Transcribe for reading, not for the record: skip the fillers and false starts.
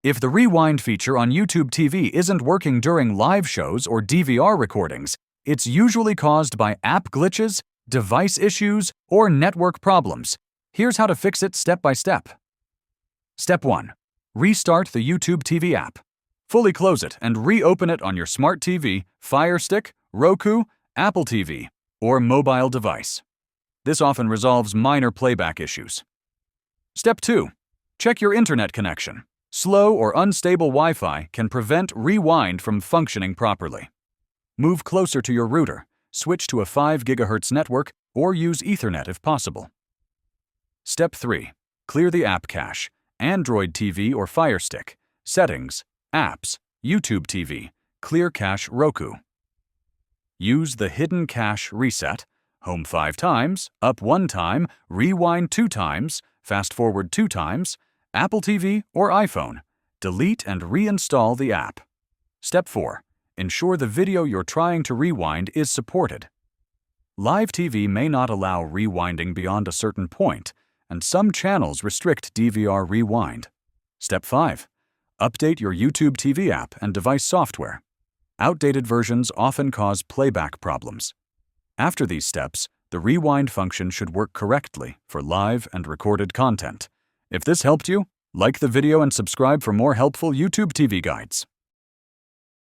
If the rewind feature on YouTube TV isn't working during live shows or DVR recordings, it's usually caused by app glitches, device issues, or network problems. Here's how to fix it step by step. Step 1. Restart the YouTube TV app. Fully close it and reopen it on your smart TV, Fire Stick, Roku, Apple TV, or mobile device. This often resolves minor playback issues. Step 2. Check your internet connection. Slow or unstable Wi-Fi can prevent rewind from functioning properly. Move closer to your router, switch to a 5 GHz network, or use Ethernet if possible. Step 3. Clear the app cache, Android TV or Fire Stick, Settings, Apps, YouTube TV, Clear Cache Roku. Use the hidden cache reset, home 5 times, up 1 time, rewind 2 times, fast forward 2 times, Apple TV or iPhone. Delete and reinstall the app. Step 4. Ensure the video you're trying to rewind is supported. Live TV may not allow rewinding beyond a certain point, and some channels restrict DVR rewind. Step 5. Update your YouTube TV app and device software. Outdated versions often cause playback problems. After these steps, the rewind function should work correctly for live and recorded content. If this helped you, like the video and subscribe for more helpful YouTube TV guides.